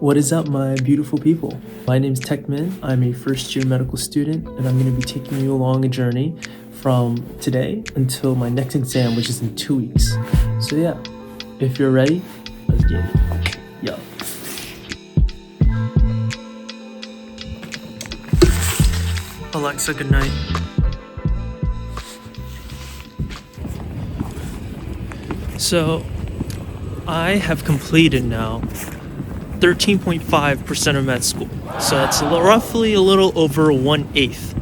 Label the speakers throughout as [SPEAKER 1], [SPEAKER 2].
[SPEAKER 1] What is up, my beautiful people? My name is Techman. I'm a first year medical student, and I'm going to be taking you along a journey from today until my next exam, which is in 2 weeks. So yeah, if you're ready, let's get it. Yo. Alexa, good night. So I have completed now 13.5% of med school. So that's roughly a little over 1/8.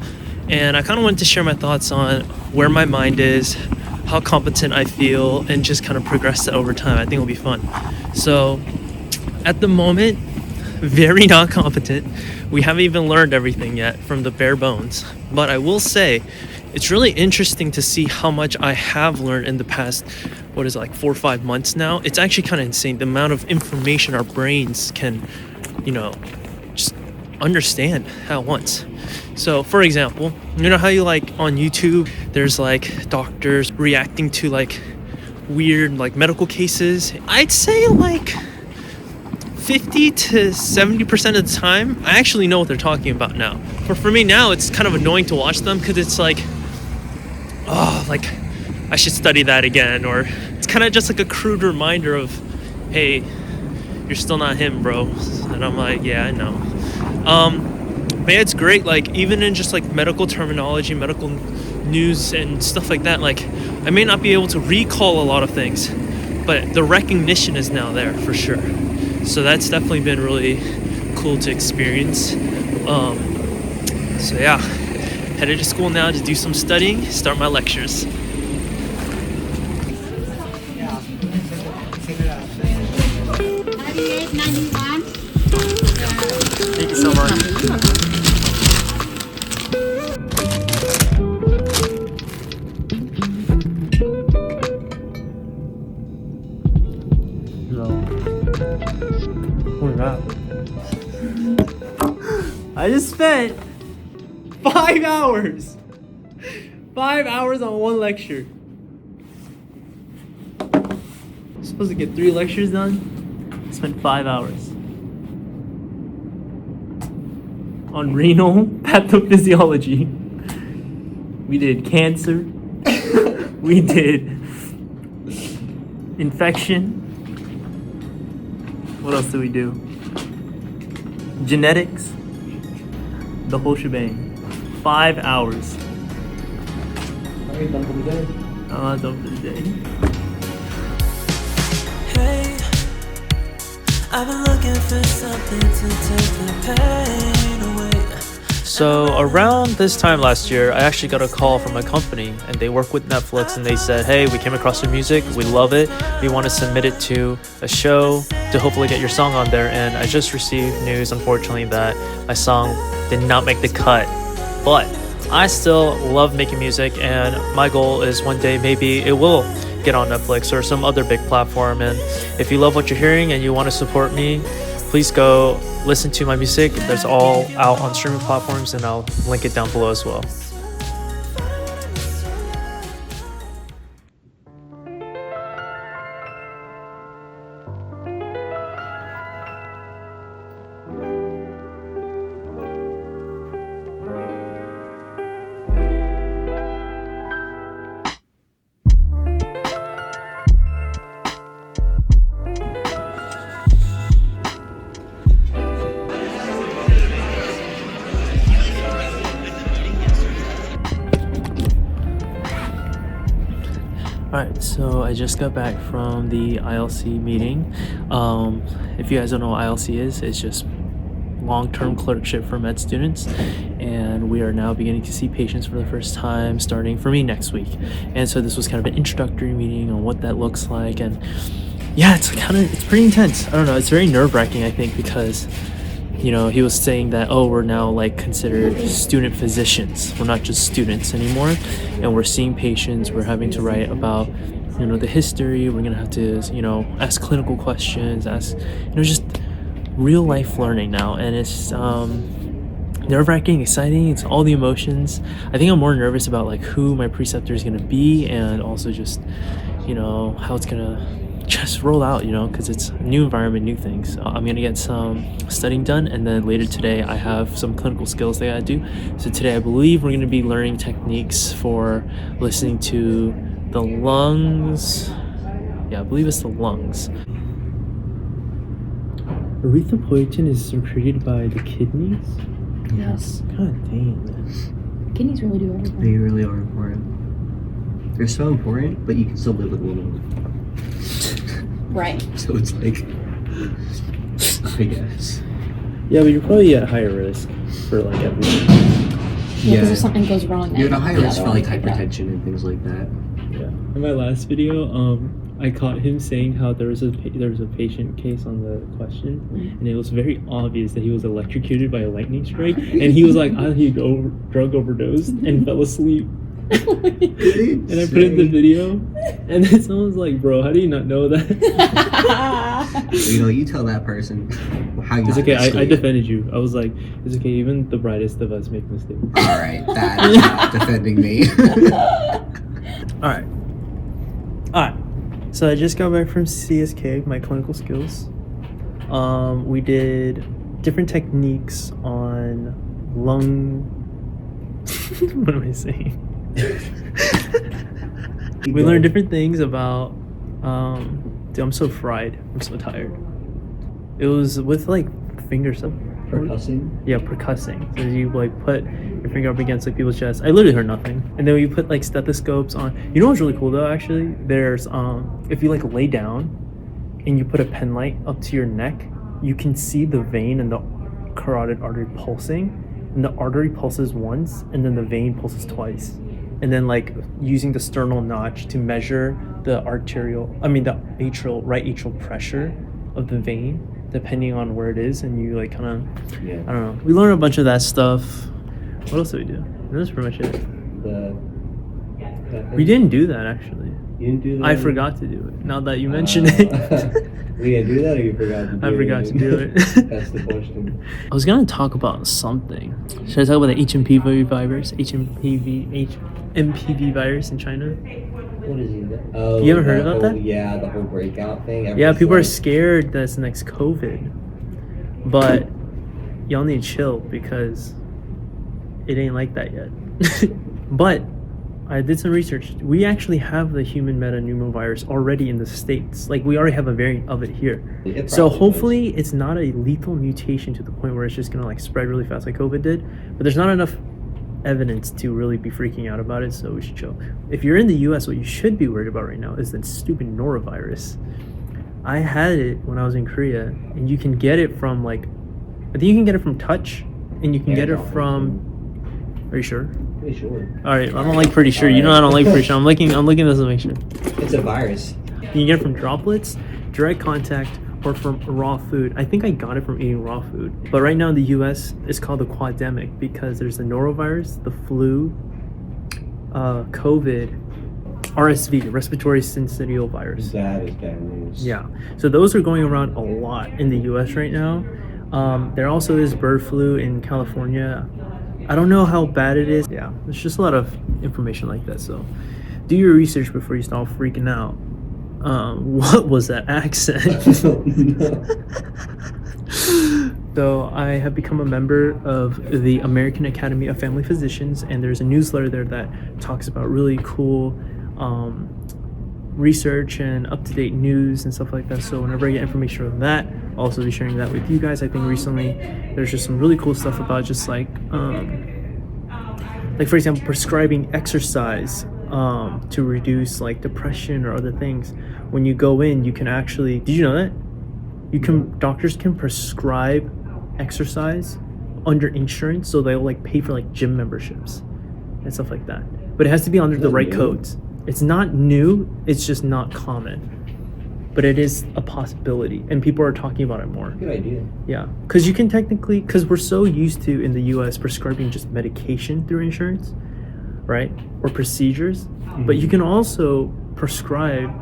[SPEAKER 1] And I kind of wanted to share my thoughts on where my mind is, how competent I feel, and just kind of progress that over time. I think it'll be fun. So at the moment, very not competent. We haven't even learned everything yet from the bare bones. But I will say, it's really interesting to see how much I have learned in the past, 4 or 5 months now. It's actually kind of insane the amount of information our brains can, just understand at once. So for example, you know how you on YouTube, there's doctors reacting to weird medical cases? I'd say 50 to 70% of the time, I actually know what they're talking about now. For me now, it's kind of annoying to watch them because it's I should study that again, or it's kind of just a crude reminder of, hey, you're still not him, bro. And I'm yeah, I know. But yeah, it's great, even in just medical terminology, medical news and stuff like that, I may not be able to recall a lot of things, but the recognition is now there for sure. So that's definitely been really cool to experience. So yeah, headed to school now to do some studying, start my lectures. Thank you so much. I just spent 5 hours. 5 hours on one lecture. I'm supposed to get 3 lectures done. I spent 5 hours on renal pathophysiology. We did cancer. We did infection. What else did we do? Genetics. The whole shebang. 5 hours. Are you done for the day? I'm not done for the day.
[SPEAKER 2] Hey, I've been looking for something to take the pain away.
[SPEAKER 1] So around this time last year, I actually got a call from a company, and they work with Netflix, and they said, hey, we came across your music, we love it, we want to submit it to a show to hopefully get your song on there. And I just received news, unfortunately, that my song did not make the cut, but I still love making music, and my goal is one day maybe it will get on Netflix or some other big platform. And if you love what you're hearing and you want to support me, please go listen to my music. That's all out on streaming platforms, and I'll link it down below as well. Alright, so I just got back from the ILC meeting. If you guys don't know what ILC is, it's just long-term clerkship for med students, and we are now beginning to see patients for the first time starting for me next week. And so this was kind of an introductory meeting on what that looks like, and yeah, it's pretty intense. I don't know, it's very nerve-wracking, I think, because he was saying that, we're now considered student physicians. We're not just students anymore, and we're seeing patients. We're having to write about, the history. We're gonna have to, ask clinical questions, ask, just real life learning now. And it's nerve-wracking, exciting. It's all the emotions. I think I'm more nervous about who my preceptor is gonna be, and also just, how it's gonna just roll out, because it's a new environment, new things. I'm gonna get some studying done, and then later today I have some clinical skills that I gotta do. So today I believe we're gonna be learning techniques for listening to the lungs. Yeah, I believe it's the lungs. Erythropoietin is secreted by the kidneys?
[SPEAKER 3] Yes.
[SPEAKER 1] God dang.
[SPEAKER 3] Kidneys really do everything.
[SPEAKER 4] They really are important. They're so important, but you can still live with one of them.
[SPEAKER 3] Right.
[SPEAKER 4] So it's like, I guess.
[SPEAKER 1] Yeah, but you're probably at higher risk for like everything.
[SPEAKER 3] Yeah, because if something goes wrong,
[SPEAKER 4] You're at a higher
[SPEAKER 3] the
[SPEAKER 4] risk
[SPEAKER 3] other
[SPEAKER 4] for like
[SPEAKER 3] one will pick it up.
[SPEAKER 4] hypertension and things like that.
[SPEAKER 1] Yeah. In my last video, I caught him saying how there was a patient case on the question, and it was very obvious that he was electrocuted by a lightning strike, and he was like, he drug overdosed and fell asleep. And I put in the video, and then someone was like, "Bro, how do you not know that?"
[SPEAKER 4] You tell that person how you.
[SPEAKER 1] It's okay. I defended you. I was like, "It's okay. Even the brightest of us make mistakes."
[SPEAKER 4] All right, that's not defending me.
[SPEAKER 1] All right. So I just got back from CSK, my clinical skills. We did different techniques on lung. What am I saying? We learned different things about. Dude, I'm so fried. I'm so tired. It was with like finger stuff.
[SPEAKER 4] Percussing?
[SPEAKER 1] Yeah, percussing. So you like put your finger up against like people's chest. I literally heard nothing. And then we put like stethoscopes on. You know what's really cool though? Actually, there's if you like lay down and you put a pen light up to your neck, you can see the vein and the carotid artery pulsing. And the artery pulses once, and then the vein pulses twice. And then like using the sternal notch to measure the right atrial pressure of the vein, depending on where it is, and you like kind of,
[SPEAKER 4] Yeah.
[SPEAKER 1] I don't know. We learned a bunch of that stuff. What else did we do? That's pretty much it. We didn't do that actually.
[SPEAKER 4] You didn't do that?
[SPEAKER 1] I forgot to do it. Now that you mention it.
[SPEAKER 4] We didn't do that, or you forgot to do it?
[SPEAKER 1] I forgot to do it.
[SPEAKER 4] That's the question.
[SPEAKER 1] I was gonna talk about something. Should I talk about the HMPV virus? HMPV virus in China?
[SPEAKER 4] What is it? Oh,
[SPEAKER 1] You ever heard about that?
[SPEAKER 4] Yeah, the whole breakout thing.
[SPEAKER 1] Yeah,
[SPEAKER 4] Everyone's
[SPEAKER 1] people are
[SPEAKER 4] like,
[SPEAKER 1] scared that's the next COVID. But y'all need to chill because it ain't like that yet. But I did some research. We actually have the human metapneumovirus already in the States. Like we already have a variant of it here.
[SPEAKER 4] It
[SPEAKER 1] So
[SPEAKER 4] probably
[SPEAKER 1] hopefully it's not a lethal mutation to the point where it's just gonna like spread really fast like COVID did. But there's not enough evidence to really be freaking out about it, so we should chill. If you're in the US, what you should be worried about right now is that stupid norovirus. I had it when I was in Korea, and you can get it from like, I think you can get it from touch, and you can get it from. Are you sure?
[SPEAKER 4] Pretty sure.
[SPEAKER 1] All right, I don't like pretty sure. You know I don't like pretty sure. I'm looking this to make sure.
[SPEAKER 4] It's a virus.
[SPEAKER 1] You can get it from droplets, direct contact, or from raw food. I think I got it from eating raw food. But right now in the US, it's called the quademic because there's the norovirus, the flu, COVID, RSV, respiratory syncytial virus.
[SPEAKER 4] That is bad news.
[SPEAKER 1] Yeah, so those are going around a lot in the US right now. There also is bird flu in California. I don't know how bad it is. Yeah, there's just a lot of information like that. So do your research before you start freaking out. What was that accent? So I have become a member of the American Academy of Family Physicians, and there's a newsletter there that talks about really cool research and up-to-date news and stuff like that. So whenever I get information on that, I'll also be sharing that with you guys. I think recently there's just some really cool stuff about just like for example, prescribing exercise to reduce like depression or other things. When you go in, you can actually, did you know that? Doctors can prescribe exercise under insurance, so they'll like pay for like gym memberships and stuff like that. But it has to be under the right codes. It's not new, it's just not common. But it is a possibility, and people are talking about it more.
[SPEAKER 4] Good idea.
[SPEAKER 1] Yeah, because you can technically, because we're so used to in the US prescribing just medication through insurance, right? Or procedures, but you can also prescribe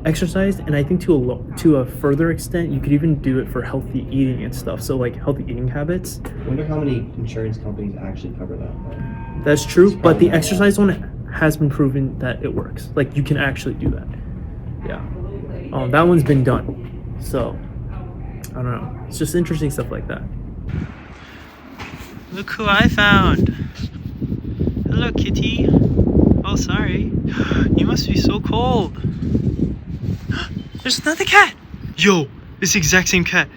[SPEAKER 1] exercise, and I think to a further extent, you could even do it for healthy eating and stuff. So like healthy eating habits.
[SPEAKER 4] I wonder how many insurance companies actually cover that.
[SPEAKER 1] That's true, but the exercise one has been proven that it works. Like you can actually do that. Yeah. That one's been done. So I don't know. It's just interesting stuff like that. Look who I found. Hello, kitty. Oh, sorry. You must be so cold. There's another cat. Yo, it's the exact same cat.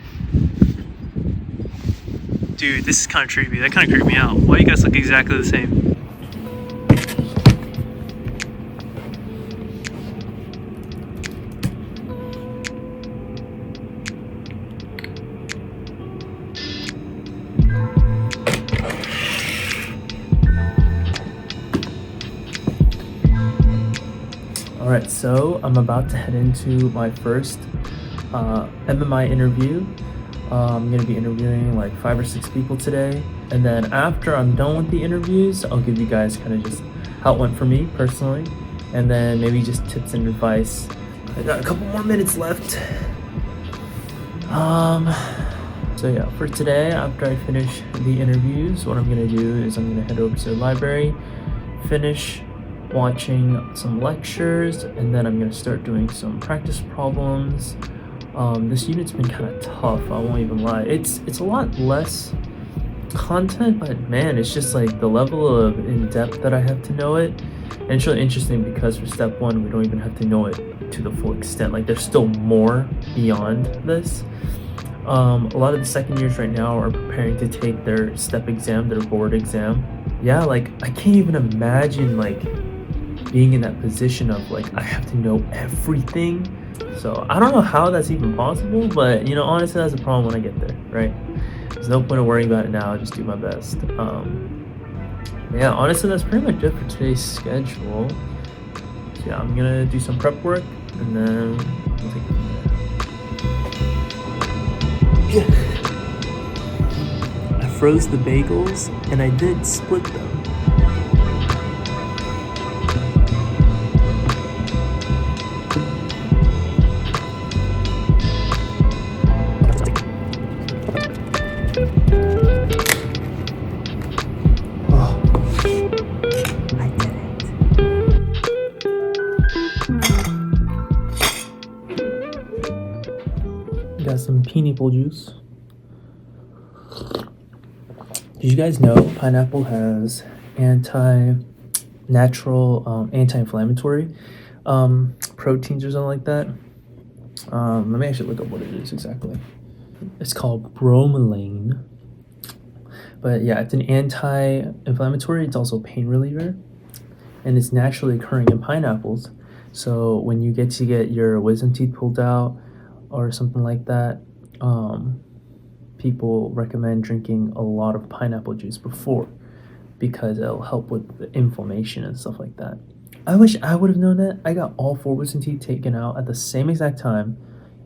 [SPEAKER 1] Dude, this is kind of creepy. That kind of creeped me out. Why you guys look exactly the same? Alright, so I'm about to head into my first MMI interview. I'm going to be interviewing like 5 or 6 people today. And then after I'm done with the interviews, I'll give you guys kind of just how it went for me personally. And then maybe just tips and advice. I got a couple more minutes left. So yeah, for today, after I finish the interviews, what I'm going to do is I'm going to head over to the library, finish watching some lectures, and then I'm going to start doing some practice problems. This unit's been kind of tough, I won't even lie. It's a lot less content, but man, it's just like the level of in-depth that I have to know it. And it's really interesting because for step 1, we don't even have to know it to the full extent. Like there's still more beyond this. A lot of the second years right now are preparing to take their step exam, their board exam. Yeah, like I can't even imagine like being in that position of like I have to know everything. So I don't know how that's even possible, but you know, honestly, that's a problem when I get there, right? There's no point of worrying about it now. I'll just do my best. Yeah, honestly, that's pretty much it for today's schedule. So yeah, I'm gonna do some prep work and then we'll take it from there. I froze the bagels and I did split them. Got some pineapple juice. Did you guys know pineapple has anti-natural, anti-inflammatory proteins or something like that? Let me actually look up what it is exactly. It's called bromelain. But yeah, it's an anti-inflammatory. It's also a pain reliever, and it's naturally occurring in pineapples. So when you get your wisdom teeth pulled out or something like that, people recommend drinking a lot of pineapple juice before because it'll help with the inflammation and stuff like that. I wish I would have known that. I got all 4 wisdom teeth taken out at the same exact time,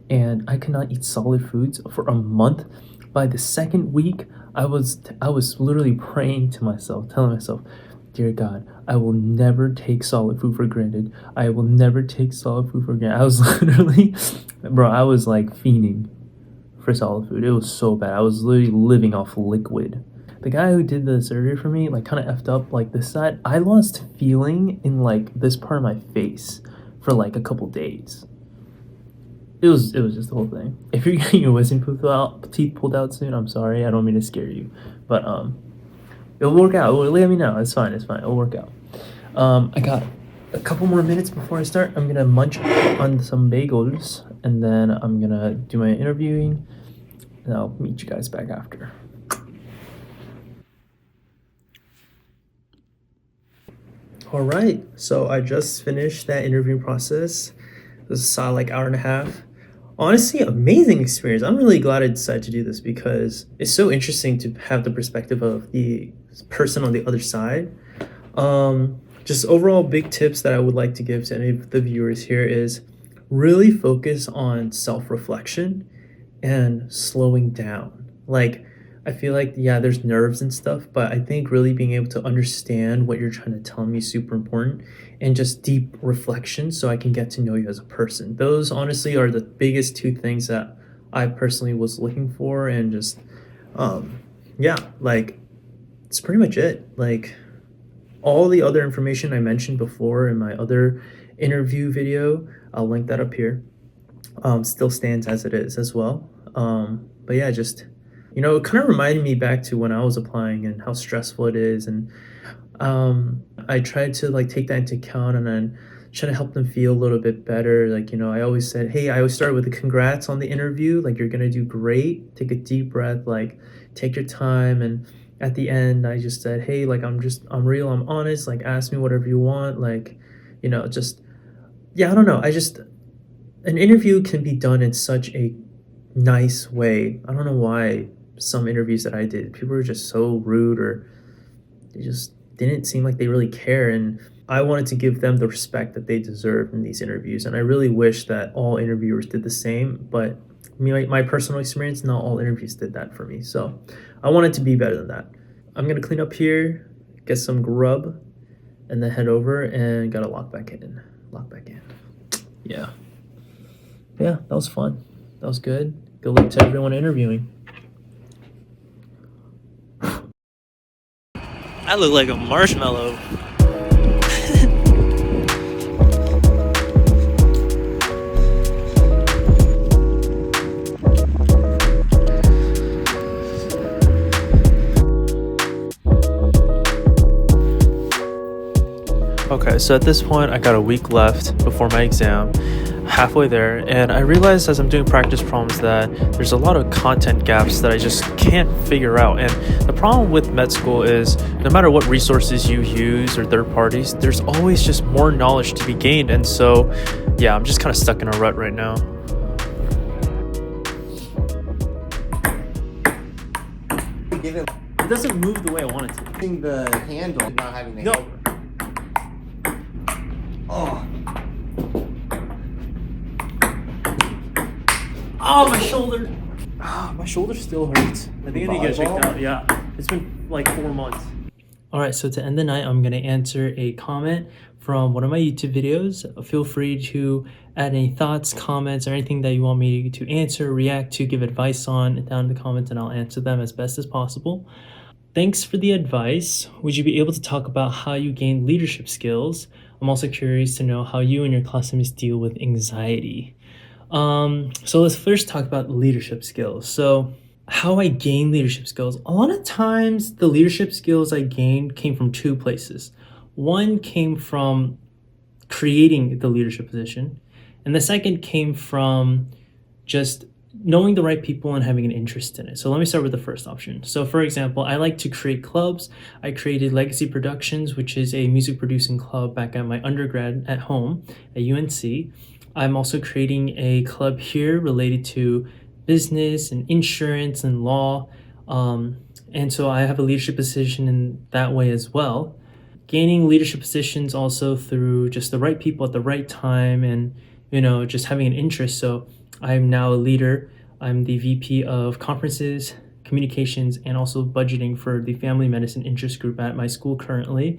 [SPEAKER 1] and I could not eat solid foods for a month. By the second week, I was literally praying to myself, telling myself, "Dear God, I will never take solid food for granted. I will never take solid food for granted." I was literally, bro, I was like fiending for solid food. It was so bad. I was literally living off liquid. The guy who did the surgery for me, like, kind of effed up like this side. I lost feeling in like this part of my face for like a couple days. It was just the whole thing. If you're getting your wisdom teeth pulled out soon, I'm sorry. I don't mean to scare you, but it'll work out. Let me know. It's fine. It'll work out. I got a couple more minutes before I start. I'm gonna munch on some bagels, and then I'm gonna do my interviewing, and I'll meet you guys back after. All right, so I just finished that interview process. It was a solid like hour and a half. Honestly, amazing experience. I'm really glad I decided to do this because it's so interesting to have the perspective of the person on the other side. Just overall big tips that I would like to give to any of the viewers here is really focus on self-reflection and slowing down. Like, I feel like, yeah, there's nerves and stuff, but I think really being able to understand what you're trying to tell me is super important, and just deep reflection so I can get to know you as a person. Those honestly are the biggest 2 things that I personally was looking for, and just, yeah, like, it's pretty much it. Like, all the other information I mentioned before in my other interview video, I'll link that up here. still stands as it is as well. But yeah, just it kind of reminded me back to when I was applying and how stressful it is, and I tried to like take that into account and then try to help them feel a little bit better. Like, I always said, hey, I always started with a congrats on the interview. Like, you're gonna do great. Take a deep breath, like, take your time. And at the end, I just said, hey, like, I'm real, I'm honest. Like, ask me whatever you want. Like, just, yeah, I don't know. An interview can be done in such a nice way. I don't know why some interviews that I did, people were just so rude or they just didn't seem like they really care. And I wanted to give them the respect that they deserve in these interviews. And I really wish that all interviewers did the same. But my personal experience, not all interviews did that for me. So I wanted to be better than that. I'm going to clean up here, get some grub, and then head over and got to lock back in. Yeah. Yeah, that was fun. That was good. Good luck to everyone interviewing. I look like a marshmallow. Okay, so at this point, I got a week left before my exam, halfway there, and I realized as I'm doing practice problems that there's a lot of content gaps that I just can't figure out. And the problem with med school is no matter what resources you use or third parties, there's always just more knowledge to be gained. And so, yeah, I'm just kind of stuck in a rut right now. It doesn't move the way I want it to.
[SPEAKER 5] Having the handle, not having the
[SPEAKER 1] No.
[SPEAKER 5] handle. Oh.
[SPEAKER 1] Oh, my shoulder. My shoulder still hurts. I think I need to get it checked
[SPEAKER 5] Volleyball?
[SPEAKER 1] out. Yeah, it's been like 4 months. All right, so to end the night, I'm going to answer a comment from one of my YouTube videos. Feel free to add any thoughts, comments, or anything that you want me to answer, react to, give advice on down in the comments, and I'll answer them as best as possible. Thanks for the advice. Would you be able to talk about how you gain leadership skills? I'm also curious to know how you and your classmates deal with anxiety. So let's first talk about leadership skills. So how I gain leadership skills. A lot of times the leadership skills I gained came from two places. One came from creating the leadership position, and the second came from just knowing the right people and having an interest in it. So let me start with the first option. So for example, I like to create clubs. I created Legacy Productions, which is a music producing club back at my undergrad at home at UNC. I'm also creating a club here related to business and insurance and law. And so I have a leadership position in that way as well. Gaining leadership positions also through just the right people at the right time and, just having an interest. So I'm now a leader. I'm the VP of conferences, communications, and also budgeting for the family medicine interest group at my school currently.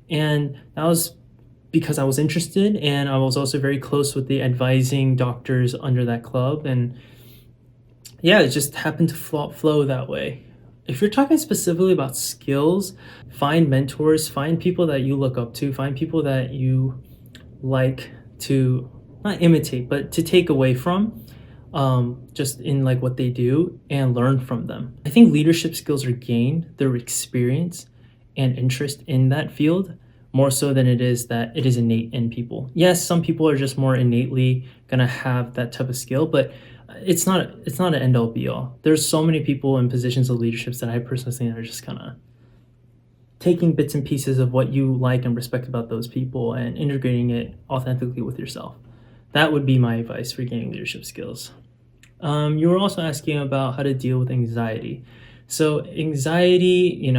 [SPEAKER 1] And that was because I was interested, and I was also very close with the advising doctors under that club. And yeah, it just happened to flow that way. If you're talking specifically about skills, find mentors, find people that you look up to, find people that you like to not imitate, but to take away from, just in like what they do and learn from them. I think leadership skills are gained through experience and interest in that field, more so than it is that it is innate in people. Yes, some people are just more innately gonna have that type of skill, but it's not an end all be all. There's so many people in positions of leaderships that I personally think are just kind of taking bits and pieces of what you like and respect about those people and integrating it authentically with yourself. That would be my advice for gaining leadership skills. You were also asking about how to deal with anxiety. So anxiety,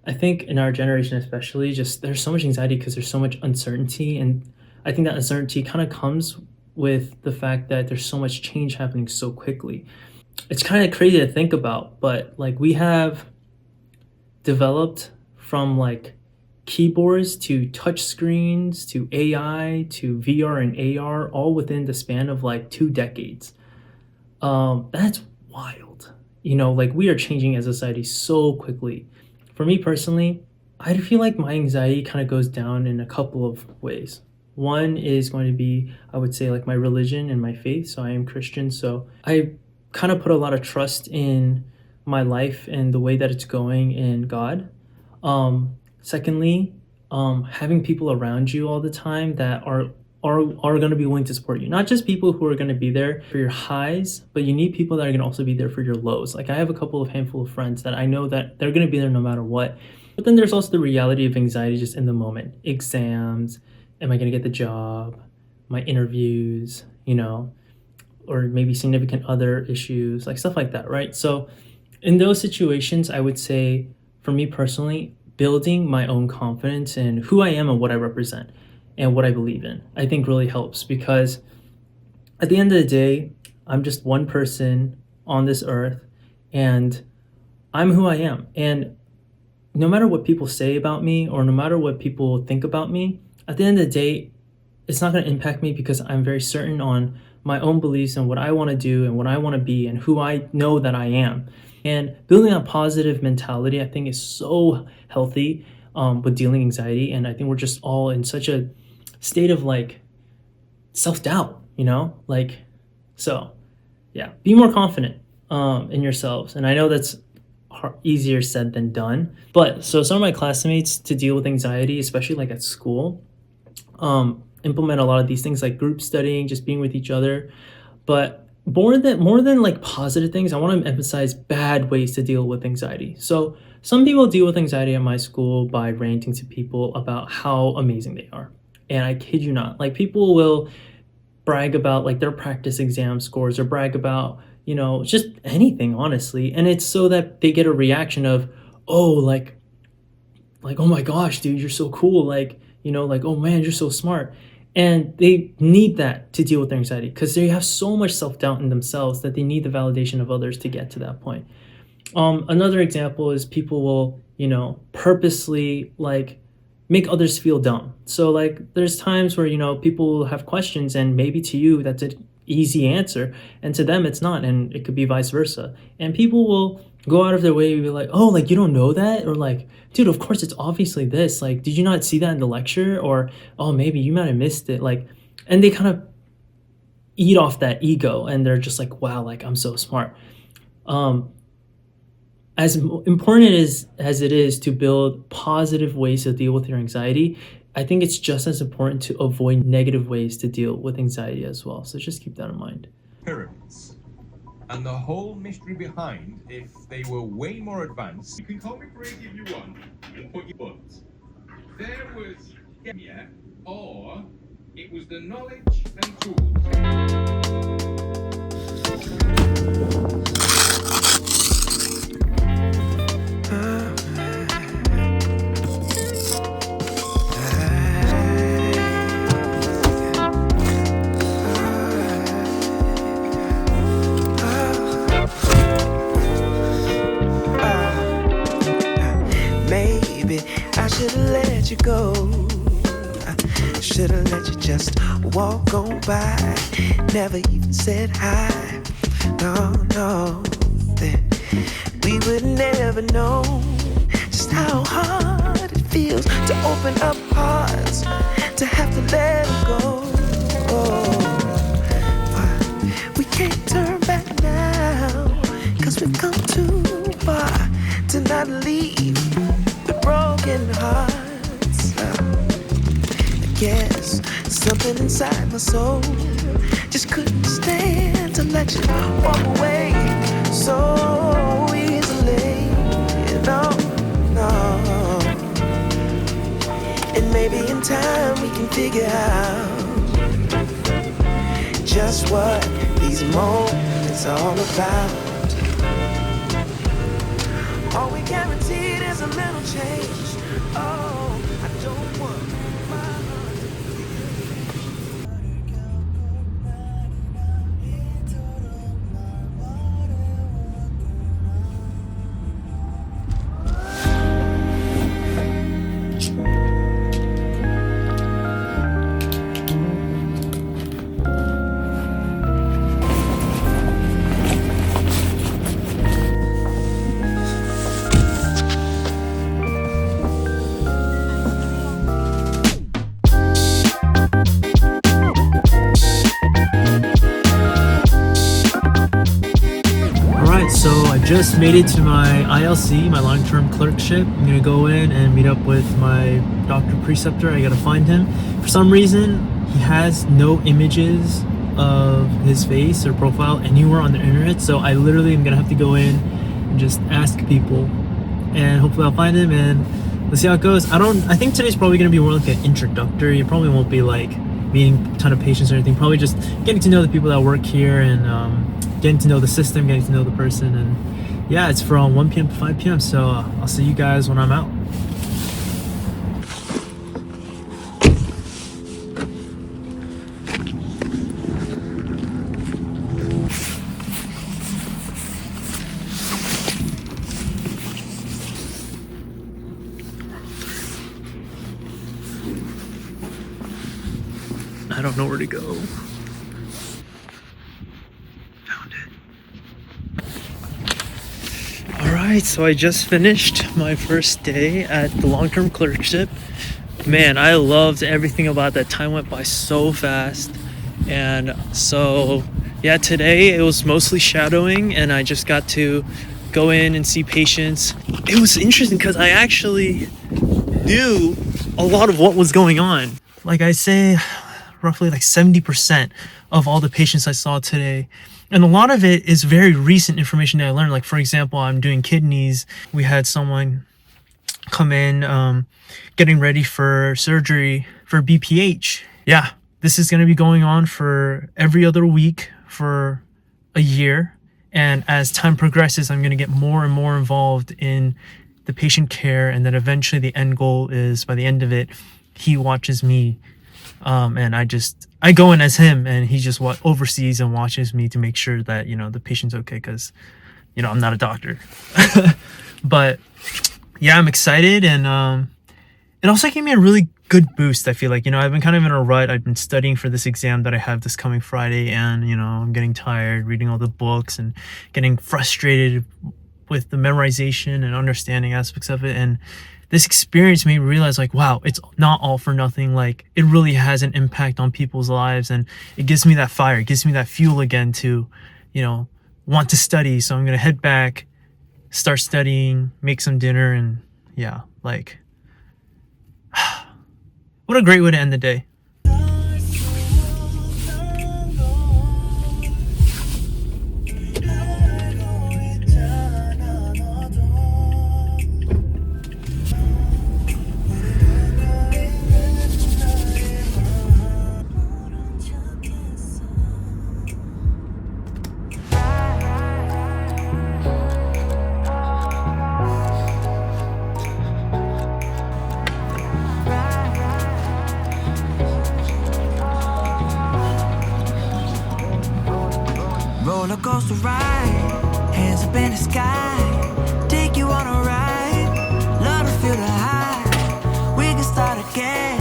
[SPEAKER 1] I think in our generation especially, just there's so much anxiety because there's so much uncertainty. And I think that uncertainty kind of comes with the fact that there's so much change happening so quickly. It's kind of crazy to think about, but like we have developed from like keyboards to touch screens to AI to VR and AR all within the span of like 2 decades. That's wild. Like we are changing as a society so quickly. For me personally, I feel like my anxiety kind of goes down in a couple of ways. One is going to be, I would say, like my religion and my faith. So I am Christian. So I kind of put a lot of trust in my life and the way that it's going in God. Secondly, having people around you all the time that are going to be willing to support you. Not just people who are going to be there for your highs, but you need people that are going to also be there for your lows. Like I have a couple of handful of friends that I know that they're going to be there no matter what. But then there's also the reality of anxiety just in the moment. Exams, am I going to get the job? My interviews, or maybe significant other issues, like stuff like that, right? So in those situations, I would say for me personally, building my own confidence in who I am and what I represent and what I believe in, I think really helps, because at the end of the day, I'm just one person on this earth and I'm who I am. And no matter what people say about me or no matter what people think about me, at the end of the day, it's not going to impact me, because I'm very certain on my own beliefs and what I want to do and what I want to be and who I know that I am. And building a positive mentality, I think, is so healthy with dealing anxiety. And I think we're just all in such a state of like self-doubt, so yeah, be more confident in yourselves. And I know that's easier said than done, but so some of my classmates, to deal with anxiety, especially like at school, implement a lot of these things like group studying, just being with each other. But more than like positive things, I want to emphasize bad ways to deal with anxiety. So some people deal with anxiety at my school by ranting to people about how amazing they are. And I kid you not, like people will brag about like their practice exam scores or brag about, just anything, honestly. And it's so that they get a reaction of, oh, like, oh my gosh, dude, you're so cool. Like, like, oh man, you're so smart. And they need that to deal with their anxiety, because they have so much self-doubt in themselves that they need the validation of others to get to that point. Another example is people will, purposely like make others feel dumb. So like there's times where, people will have questions and maybe to you that's an easy answer and to them it's not, and it could be vice versa. And people will go out of their way to be like, oh, like you don't know that? Or like, dude, of course it's obviously this. Like, did you not see that in the lecture? Or, oh, maybe you might have missed it. Like, and they kind of eat off that ego and they're just like, wow, like I'm so smart. As important as it is to build positive ways to deal with your anxiety, I think it's just as important to avoid negative ways to deal with anxiety as well. So just keep that in mind.
[SPEAKER 6] Pyramids. And the whole mystery behind, if they were way more advanced.
[SPEAKER 7] You can call me crazy if you want, and put your butt. There was yeah, or it was the knowledge and tools.
[SPEAKER 2] Maybe I should've let you go. I should've let you just walk on by. Never even said hi. No, then we would never know just how hard it feels to open up hearts, to have to let go. We can't turn back now, 'cause we've come too far to not leave the broken hearts. I guess something inside my soul just couldn't stand to let you walk away so easily. No. And maybe in time we can figure out just what these moments are all about. All we guaranteed is a little change. Oh, I don't want my heart to
[SPEAKER 1] just made it to my ILC, my long-term clerkship. I'm gonna go in and meet up with my doctor preceptor. I gotta find him. For some reason, he has no images of his face or profile anywhere on the internet, so I literally am gonna have to go in and just ask people, and hopefully I'll find him, and let's see how it goes. I think today's probably gonna be more like an introductory. It probably won't be like meeting a ton of patients or anything. Probably just getting to know the people that work here and getting to know the system, getting to know the person. And yeah, it's from 1 p.m. to 5 p.m. So I'll see you guys when I'm out. I don't know where to go. Found it. Alright, so I just finished my first day at the long-term clerkship. Man, I loved everything about that. Time went by so fast. And so, yeah, today it was mostly shadowing, and I just got to go in and see patients. It was interesting because I actually knew a lot of what was going on. Like I say, roughly like 70% of all the patients I saw today. And a lot of it is very recent information that I learned. Like, for example, I'm doing kidneys. We had someone come in getting ready for surgery for BPH. Yeah, this is going to be going on for every other week for a year. And as time progresses, I'm going to get more and more involved in the patient care. And then eventually the end goal is, by the end of it, he watches me. And I go in as him, and he just oversees and watches me to make sure that, the patient's okay, because, I'm not a doctor. But yeah, I'm excited, and it also gave me a really good boost. I feel like, I've been kind of in a rut. I've been studying for this exam that I have this coming Friday, and, I'm getting tired reading all the books and getting frustrated with the memorization and understanding aspects of it. And this experience made me realize, like, wow, it's not all for nothing. Like, it really has an impact on people's lives, and it gives me that fire. It gives me that fuel again to, want to study. So I'm going to head back, start studying, make some dinner, and yeah, like, what a great way to end the day.
[SPEAKER 2] Roller coaster ride, hands up in the sky, take you on a ride, love to feel the high. We can start again,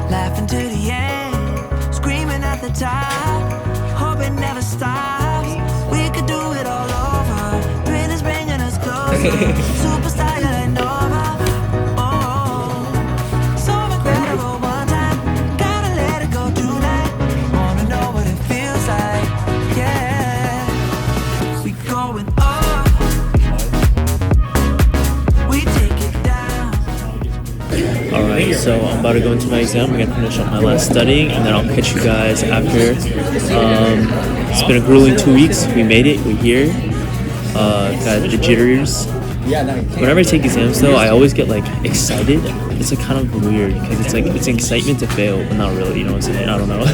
[SPEAKER 2] laughing to the end, screaming at the top, hope it never stops. We could do it all over, thrill is bringing us closer, superstar like Nova. Oh, so incredible one time, gotta let it go tonight, wanna know what it feels like, yeah. Going up, we take it down.
[SPEAKER 1] Alright, so I'm about to go into my exam. I'm going to finish up my last studying, and then I'll catch you guys after. It's been a grueling 2 weeks. We made it. We're here. Got the jitters. Whenever I take exams, though, I always get, like, excited. It's, like, kind of weird, because it's, like, it's excitement to fail, but not really, you know what I'm saying? I don't know.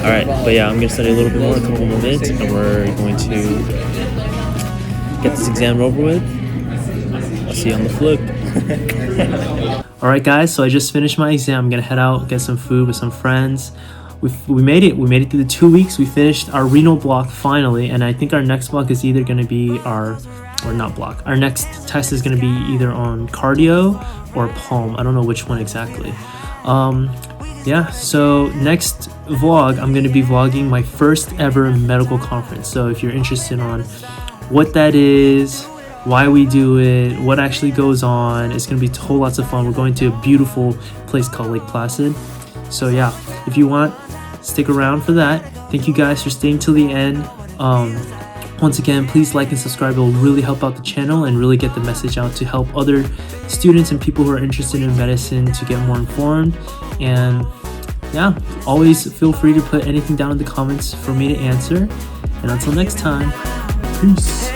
[SPEAKER 1] Alright, but yeah, I'm going to study a little bit more, a couple more minutes, and we're going to get this exam over with. I'll see you on the flip. Alright guys, so I just finished my exam. I'm gonna head out, get some food with some friends. We made it. We made it through the 2 weeks. We finished our renal block finally, and I think our next block is either gonna be our next test is gonna be either on cardio or palm. I don't know which one exactly. Yeah, so next vlog, I'm gonna be vlogging my first ever medical conference. So if you're interested on what that is, why we do it, what actually goes on, it's gonna be a whole lots of fun. We're going to a beautiful place called Lake Placid. So yeah, if you want, stick around for that. Thank you guys for staying till the end. Once again, please like and subscribe. It will really help out the channel and really get the message out to help other students and people who are interested in medicine to get more informed. And yeah, always feel free to put anything down in the comments for me to answer. And until next time, peace.